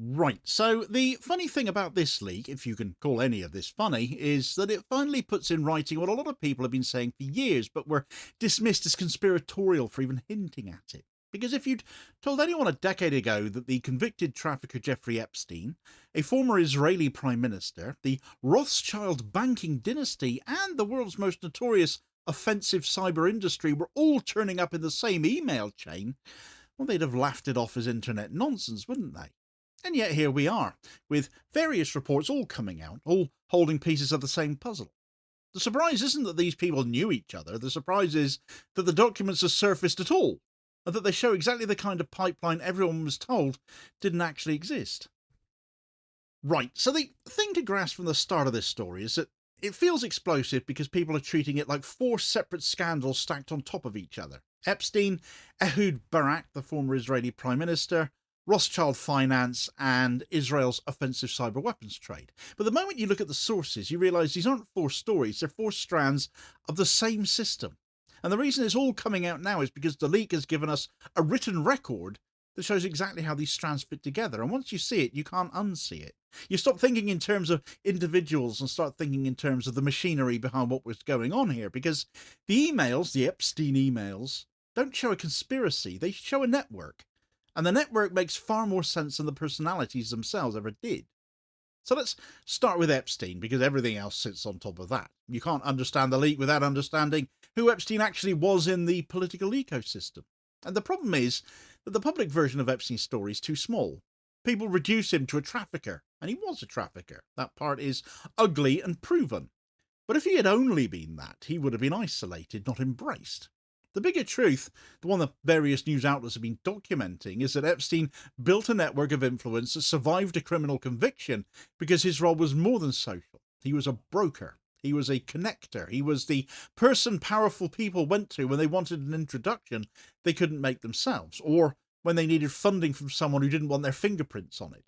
Right, so the funny thing about this leak, if you can call any of this funny, is that it finally puts in writing what a lot of people have been saying for years, but were dismissed as conspiratorial for even hinting at it. Because if you'd told anyone a decade ago that the convicted trafficker Jeffrey Epstein, a former Israeli prime minister, the Rothschild banking dynasty, and the world's most notorious offensive cyber industry were all turning up in the same email chain, well, they'd have laughed it off as internet nonsense, wouldn't they? And yet here we are, with various reports all coming out, all holding pieces of the same puzzle. The surprise isn't that these people knew each other, the surprise is that the documents are surfaced at all, and that they show exactly the kind of pipeline everyone was told didn't actually exist. Right, so the thing to grasp from the start of this story is that it feels explosive because people are treating it like four separate scandals stacked on top of each other. Epstein, Ehud Barak, the former Israeli prime minister, Rothschild finance, and Israel's offensive cyber weapons trade. But the moment you look at the sources, you realise these aren't four stories, they're four strands of the same system. And the reason it's all coming out now is because the leak has given us a written record that shows exactly how these strands fit together. And once you see it, you can't unsee it. You stop thinking in terms of individuals and start thinking in terms of the machinery behind what was going on here, because the emails, the Epstein emails, don't show a conspiracy, they show a network. And the network makes far more sense than the personalities themselves ever did. So let's start with Epstein, because everything else sits on top of that. You can't understand the leak without understanding who Epstein actually was in the political ecosystem. And the problem is that the public version of Epstein's story is too small. People reduce him to a trafficker, and he was a trafficker. That part is ugly and proven. But if he had only been that, he would have been isolated, not embraced. The bigger truth, the one that various news outlets have been documenting, is that Epstein built a network of influence that survived a criminal conviction because his role was more than social. He was a broker. He was a connector. He was the person powerful people went to when they wanted an introduction they couldn't make themselves, or when they needed funding from someone who didn't want their fingerprints on it.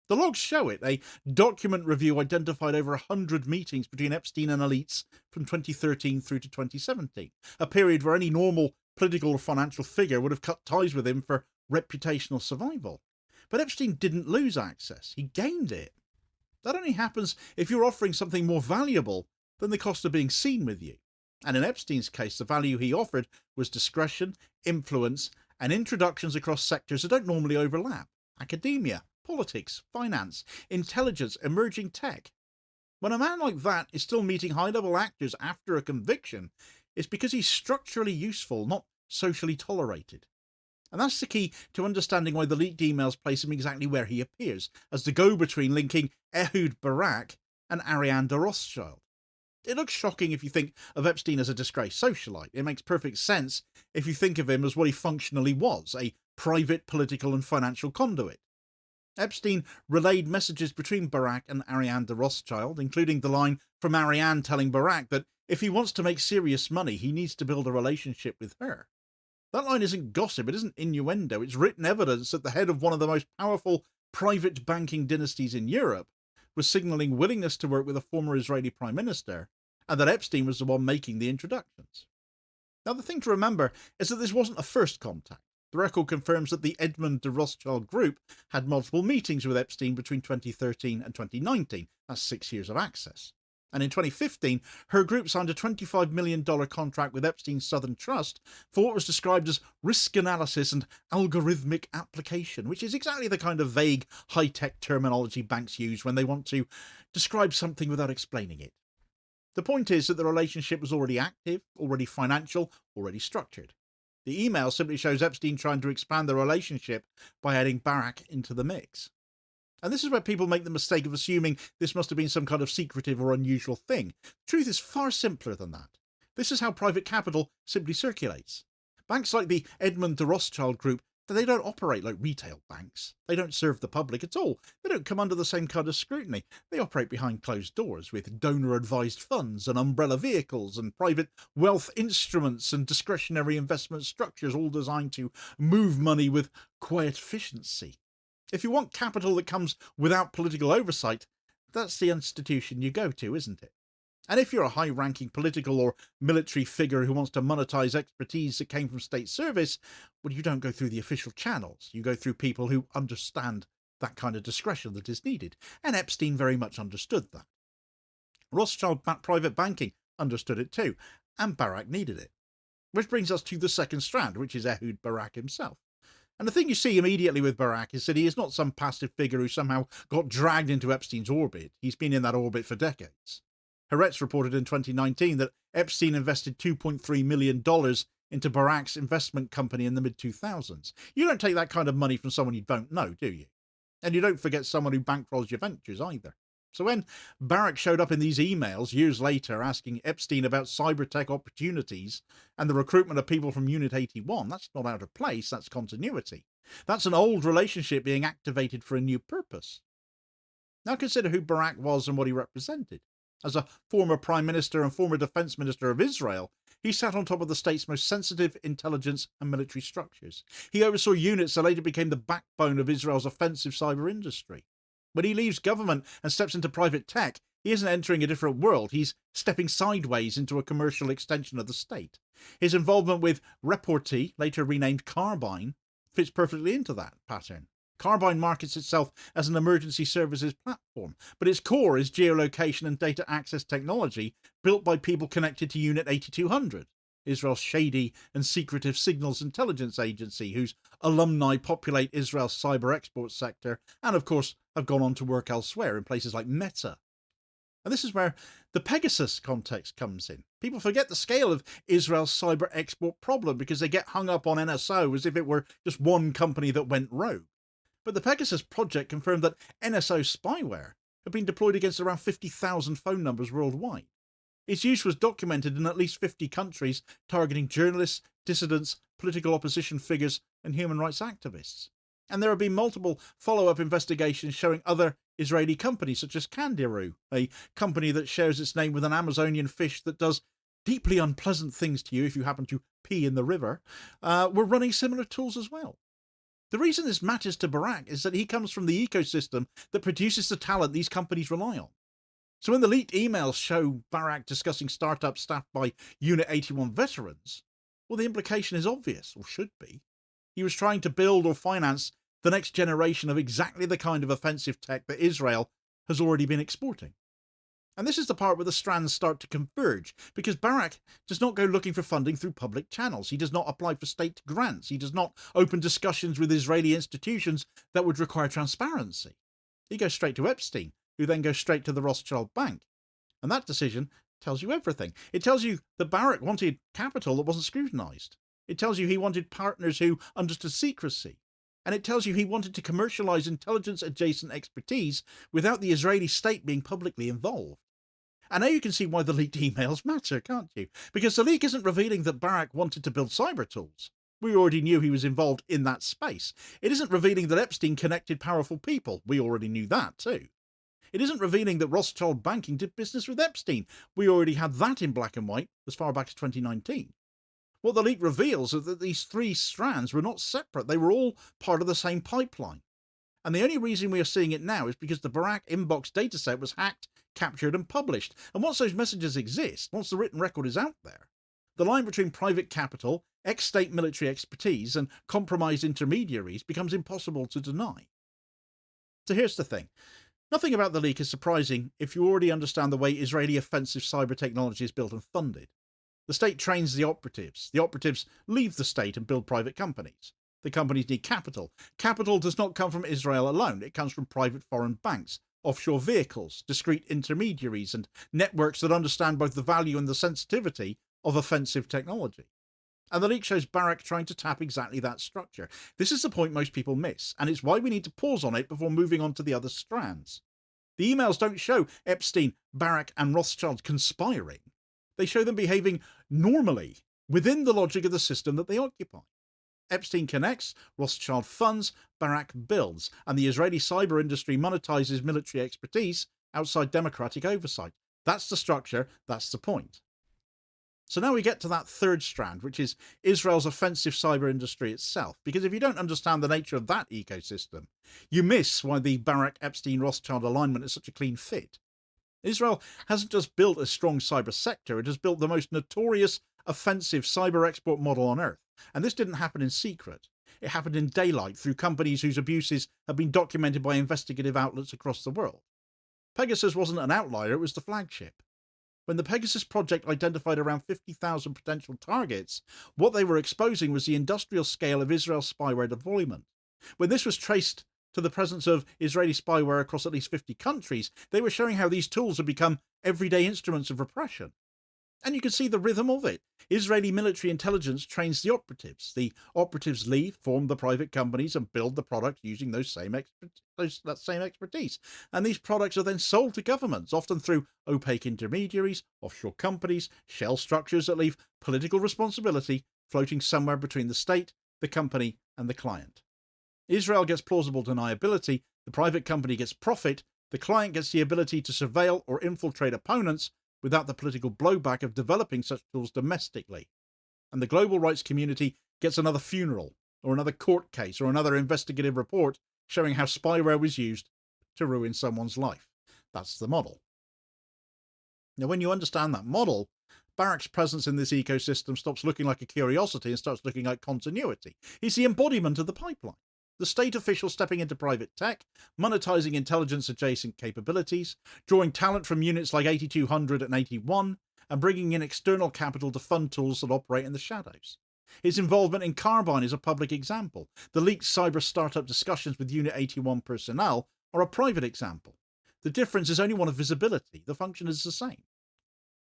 The logs show it. A document review identified over 100 meetings between Epstein and elites from 2013 through to 2017, a period where any normal political or financial figure would have cut ties with him for reputational survival. But Epstein didn't lose access. He gained it. That only happens if you're offering something more valuable than the cost of being seen with you. And in Epstein's case, the value he offered was discretion, influence, and introductions across sectors that don't normally overlap. Academia, politics, finance, intelligence, emerging tech. When a man like that is still meeting high-level actors after a conviction, it's because he's structurally useful, not socially tolerated. And that's the key to understanding why the leaked emails place him exactly where he appears, as the go-between linking Ehud Barak and Ariane de Rothschild. It looks shocking if you think of Epstein as a disgraced socialite. It makes perfect sense if you think of him as what he functionally was, a private political and financial conduit. Epstein relayed messages between Barak and Ariane de Rothschild, including the line from Ariane telling Barak that if he wants to make serious money, he needs to build a relationship with her. That line isn't gossip, it isn't innuendo, it's written evidence that the head of one of the most powerful private banking dynasties in Europe was signalling willingness to work with a former Israeli prime minister, and that Epstein was the one making the introductions. Now, the thing to remember is that this wasn't a first contact. The record confirms that the Edmund de Rothschild group had multiple meetings with Epstein between 2013 and 2019. That's 6 years of access. And in 2015, her group signed a $25 million contract with Epstein's Southern Trust for what was described as risk analysis and algorithmic application, which is exactly the kind of vague, high-tech terminology banks use when they want to describe something without explaining it. The point is that the relationship was already active, already financial, already structured. The email simply shows Epstein trying to expand the relationship by adding Barak into the mix. And this is where people make the mistake of assuming this must have been some kind of secretive or unusual thing. The truth is far simpler than that. This is how private capital simply circulates. Banks like the Edmund de Rothschild Group, they don't operate like retail banks. They don't serve the public at all. They don't come under the same kind of scrutiny. They operate behind closed doors with donor-advised funds and umbrella vehicles and private wealth instruments and discretionary investment structures, all designed to move money with quiet efficiency. If you want capital that comes without political oversight, that's the institution you go to, isn't it? And if you're a high-ranking political or military figure who wants to monetize expertise that came from state service, well, you don't go through the official channels. You go through people who understand that kind of discretion that is needed, and Epstein very much understood that. Rothschild private banking understood it too, and Barak needed it. Which brings us to the second strand, which is Ehud Barak himself. And the thing you see immediately with Barak is that he is not some passive figure who somehow got dragged into Epstein's orbit. He's been in that orbit for decades. Haaretz reported in 2019 that Epstein invested $2.3 million into Barak's investment company in the mid-2000s. You don't take that kind of money from someone you don't know, do you? And you don't forget someone who bankrolls your ventures either. So when Barak showed up in these emails years later asking Epstein about cybertech opportunities and the recruitment of people from Unit 81, that's not out of place, that's continuity. That's an old relationship being activated for a new purpose. Now consider who Barak was and what he represented. As a former Prime Minister and former Defense Minister of Israel, he sat on top of the state's most sensitive intelligence and military structures. He oversaw units that later became the backbone of Israel's offensive cyber industry. When he leaves government and steps into private tech, he isn't entering a different world, he's stepping sideways into a commercial extension of the state. His involvement with Reportee, later renamed Carbine, fits perfectly into that pattern. Carbine markets itself as an emergency services platform, but its core is geolocation and data access technology built by people connected to Unit 8200, Israel's shady and secretive signals intelligence agency, whose alumni populate Israel's cyber export sector and, of course, have gone on to work elsewhere in places like Meta. And this is where the Pegasus context comes in. People forget the scale of Israel's cyber export problem because they get hung up on NSO as if it were just one company that went rogue. But the Pegasus project confirmed that NSO spyware had been deployed against around 50,000 phone numbers worldwide. Its use was documented in at least 50 countries, targeting journalists, dissidents, political opposition figures, and human rights activists. And there have been multiple follow-up investigations showing other Israeli companies, such as Kandiru, a company that shares its name with an Amazonian fish that does deeply unpleasant things to you if you happen to pee in the river, were running similar tools as well. The reason this matters to Barak is that he comes from the ecosystem that produces the talent these companies rely on. So when the leaked emails show Barak discussing startups staffed by Unit 81 veterans, well, the implication is obvious, or should be. He was trying to build or finance the next generation of exactly the kind of offensive tech that Israel has already been exporting. And this is the part where the strands start to converge, because Barak does not go looking for funding through public channels. He does not apply for state grants. He does not open discussions with Israeli institutions that would require transparency. He goes straight to Epstein, who then goes straight to the Rothschild bank. And that decision tells you everything. It tells you that Barak wanted capital that wasn't scrutinized. It tells you he wanted partners who understood secrecy. And it tells you he wanted to commercialize intelligence-adjacent expertise without the Israeli state being publicly involved. And now you can see why the leaked emails matter, can't you? Because the leak isn't revealing that Barak wanted to build cyber tools. We already knew he was involved in that space. It isn't revealing that Epstein connected powerful people. We already knew that too. It isn't revealing that Rothschild Banking did business with Epstein. We already had that in black and white as far back as 2019. What the leak reveals is that these three strands were not separate. They were all part of the same pipeline. And the only reason we are seeing it now is because the Barak inbox dataset was hacked, captured and published. And once those messages exist, once the written record is out there, the line between private capital, ex-state military expertise and compromised intermediaries becomes impossible to deny. So here's the thing. Nothing about the leak is surprising if you already understand the way Israeli offensive cyber technology is built and funded. The state trains the operatives. The operatives leave the state and build private companies. The companies need capital. Capital does not come from Israel alone. It comes from private foreign banks, offshore vehicles, discrete intermediaries, and networks that understand both the value and the sensitivity of offensive technology. And the leak shows Barak trying to tap exactly that structure. This is the point most people miss, and it's why we need to pause on it before moving on to the other strands. The emails don't show Epstein, Barak, and Rothschild conspiring. They show them behaving normally within the logic of the system that they occupy. Epstein connects, Rothschild funds, Barak builds, and the Israeli cyber industry monetizes military expertise outside democratic oversight. That's the structure, that's the point. So now we get to that third strand, which is Israel's offensive cyber industry itself. Because if you don't understand the nature of that ecosystem, you miss why the Barak-Epstein-Rothschild alignment is such a clean fit. Israel hasn't just built a strong cyber sector, it has built the most notorious offensive cyber export model on earth. And this didn't happen in secret. It happened in daylight through companies whose abuses have been documented by investigative outlets across the world. Pegasus wasn't an outlier, it was the flagship. When the Pegasus project identified around 50,000 potential targets, what they were exposing was the industrial scale of Israel's spyware deployment. When this was traced to the presence of Israeli spyware across at least 50 countries, they were showing how these tools had become everyday instruments of repression. And you can see the rhythm of it. Israeli military intelligence trains the operatives. The operatives leave, form the private companies, and build the product using that same expertise. And these products are then sold to governments, often through opaque intermediaries, offshore companies, shell structures that leave political responsibility floating somewhere between the state, the company, and the client. Israel gets plausible deniability, the private company gets profit, the client gets the ability to surveil or infiltrate opponents without the political blowback of developing such tools domestically. And the global rights community gets another funeral, or another court case, or another investigative report showing how spyware was used to ruin someone's life. That's the model. Now, when you understand that model, Barak's presence in this ecosystem stops looking like a curiosity and starts looking like continuity. He's the embodiment of the pipeline. The state official stepping into private tech, monetizing intelligence-adjacent capabilities, drawing talent from units like 8200 and 81, and bringing in external capital to fund tools that operate in the shadows. His involvement in Carbine is a public example. The leaked cyber startup discussions with Unit 81 personnel are a private example. The difference is only one of visibility. The function is the same.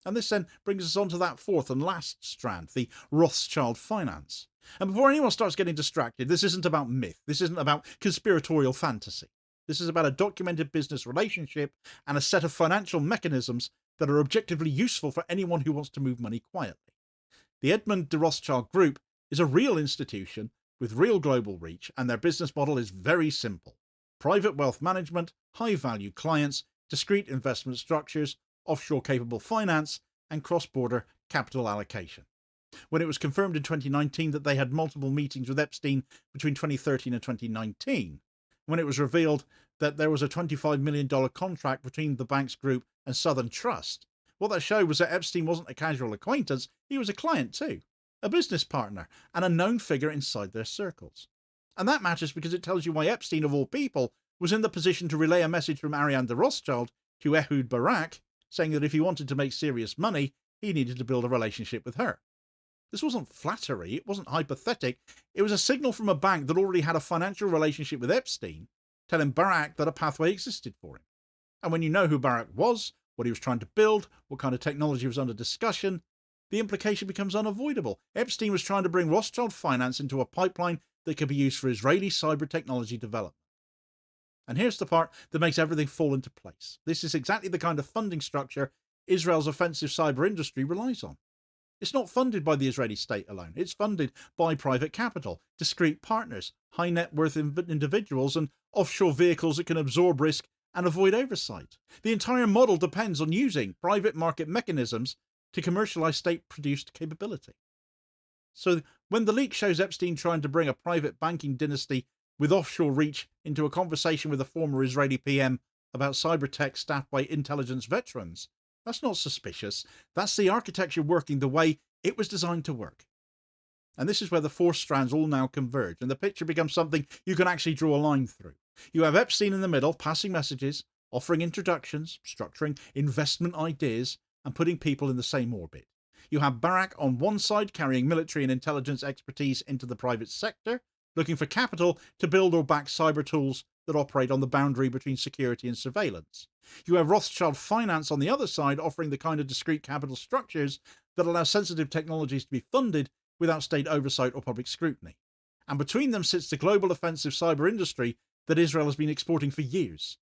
And this then brings us on to that fourth and last strand, the Rothschild finance. And before anyone starts getting distracted, this isn't about myth. This isn't about conspiratorial fantasy. This is about a documented business relationship and a set of financial mechanisms that are objectively useful for anyone who wants to move money quietly. The Edmund de Rothschild Group is a real institution with real global reach, and their business model is very simple. Private wealth management, high-value clients, discrete investment structures, offshore-capable finance, and cross-border capital allocation. When it was confirmed in 2019 that they had multiple meetings with Epstein between 2013 and 2019, when it was revealed that there was a $25 million contract between the bank's group and Southern Trust, what that showed was that Epstein wasn't a casual acquaintance, he was a client too, a business partner, and a known figure inside their circles. And that matters because it tells you why Epstein, of all people, was in the position to relay a message from Ariane de Rothschild to Ehud Barak, saying that if he wanted to make serious money, he needed to build a relationship with her. This wasn't flattery, it wasn't hypothetic, it was a signal from a bank that already had a financial relationship with Epstein, telling Barak that a pathway existed for him. And when you know who Barak was, what he was trying to build, what kind of technology was under discussion, the implication becomes unavoidable. Epstein was trying to bring Rothschild finance into a pipeline that could be used for Israeli cyber technology development. And here's the part that makes everything fall into place. This is exactly the kind of funding structure Israel's offensive cyber industry relies on. It's not funded by the Israeli state alone. It's funded by private capital, discrete partners, high net worth individuals, and offshore vehicles that can absorb risk and avoid oversight. The entire model depends on using private market mechanisms to commercialize state-produced capability. So when the leak shows Epstein trying to bring a private banking dynasty with offshore reach into a conversation with a former Israeli PM about cyber tech staffed by intelligence veterans, that's not suspicious. That's the architecture working the way it was designed to work. And this is where the four strands all now converge, and the picture becomes something you can actually draw a line through. You have Epstein in the middle, passing messages, offering introductions, structuring investment ideas, and putting people in the same orbit. You have Barak on one side carrying military and intelligence expertise into the private sector, looking for capital to build or back cyber tools that operate on the boundary between security and surveillance. You have Rothschild finance on the other side, offering the kind of discrete capital structures that allow sensitive technologies to be funded without state oversight or public scrutiny. And between them sits the global offensive cyber industry that Israel has been exporting for years.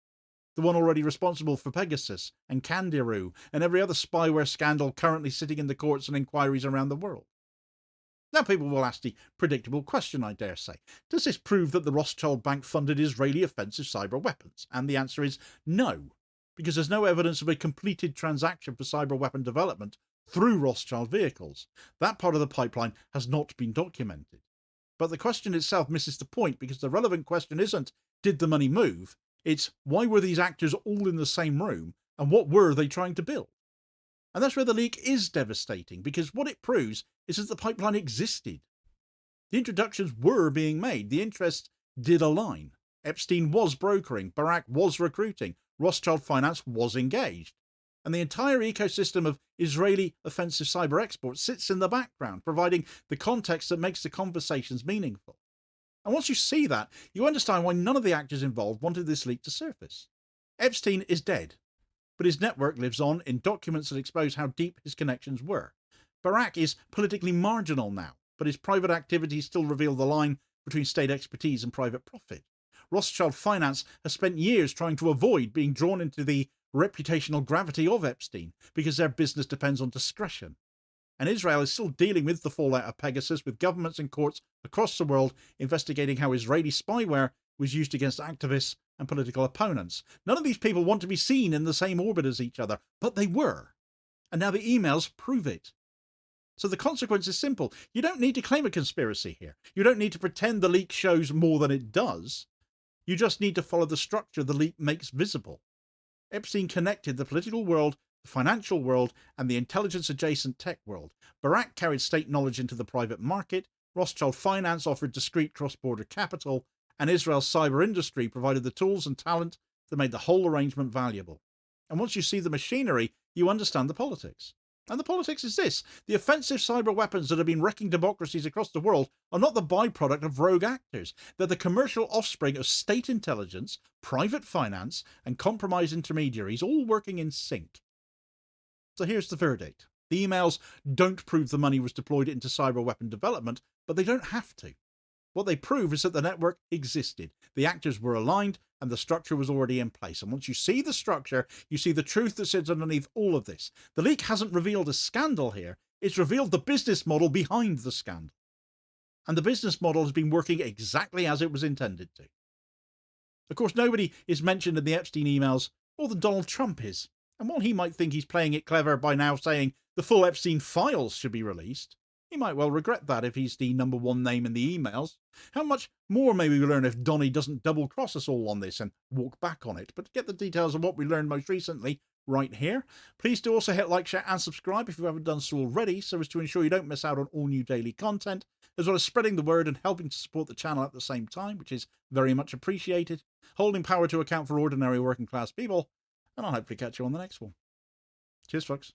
The one already responsible for Pegasus and Candiru and every other spyware scandal currently sitting in the courts and inquiries around the world. Now people will ask the predictable question, I dare say. Does this prove that the Rothschild Bank funded Israeli offensive cyber weapons? And the answer is no, because there's no evidence of a completed transaction for cyber weapon development through Rothschild vehicles. That part of the pipeline has not been documented. But the question itself misses the point, because the relevant question isn't, did the money move? It's, why were these actors all in the same room, and what were they trying to build? And that's where the leak is devastating, because what it proves is that the pipeline existed. The introductions were being made. The interests did align. Epstein was brokering. Barak was recruiting. Rothschild finance was engaged. And the entire ecosystem of Israeli offensive cyber exports sits in the background, providing the context that makes the conversations meaningful. And once you see that, you understand why none of the actors involved wanted this leak to surface. Epstein is dead, but his network lives on in documents that expose how deep his connections were. Barak is politically marginal now, but his private activities still reveal the line between state expertise and private profit. Rothschild finance has spent years trying to avoid being drawn into the reputational gravity of Epstein because their business depends on discretion. And Israel is still dealing with the fallout of Pegasus, with governments and courts across the world investigating how Israeli spyware was used against activists and political opponents. None of these people want to be seen in the same orbit as each other, but they were. And now the emails prove it. So the consequence is simple. You don't need to claim a conspiracy here. You don't need to pretend the leak shows more than it does. You just need to follow the structure the leak makes visible. Epstein connected the political world, the financial world, and the intelligence-adjacent tech world. Barak carried state knowledge into the private market. Rothschild finance offered discrete cross-border capital. And Israel's cyber industry provided the tools and talent that made the whole arrangement valuable. And once you see the machinery, you understand the politics. And the politics is this: the offensive cyber weapons that have been wrecking democracies across the world are not the byproduct of rogue actors. They're the commercial offspring of state intelligence, private finance, and compromised intermediaries, all working in sync. So here's the verdict. The emails don't prove the money was deployed into cyber weapon development, but they don't have to. What they prove is that the network existed, the actors were aligned, and the structure was already in place. And once you see the structure, you see the truth that sits underneath all of this. The leak hasn't revealed a scandal here, it's revealed the business model behind the scandal. And the business model has been working exactly as it was intended to. Of course, nobody is mentioned in the Epstein emails more than Donald Trump is. And while he might think he's playing it clever by now saying the full Epstein files should be released, he might well regret that if he's the number one name in the emails. How much more may we learn if Donnie doesn't double-cross us all on this and walk back on it? But to get the details of what we learned most recently right here, please do also hit like, share and subscribe if you haven't done so already, so as to ensure you don't miss out on all new daily content, as well as spreading the word and helping to support the channel at the same time, which is very much appreciated, holding power to account for ordinary working class people, and I'll hopefully catch you on the next one. Cheers, folks.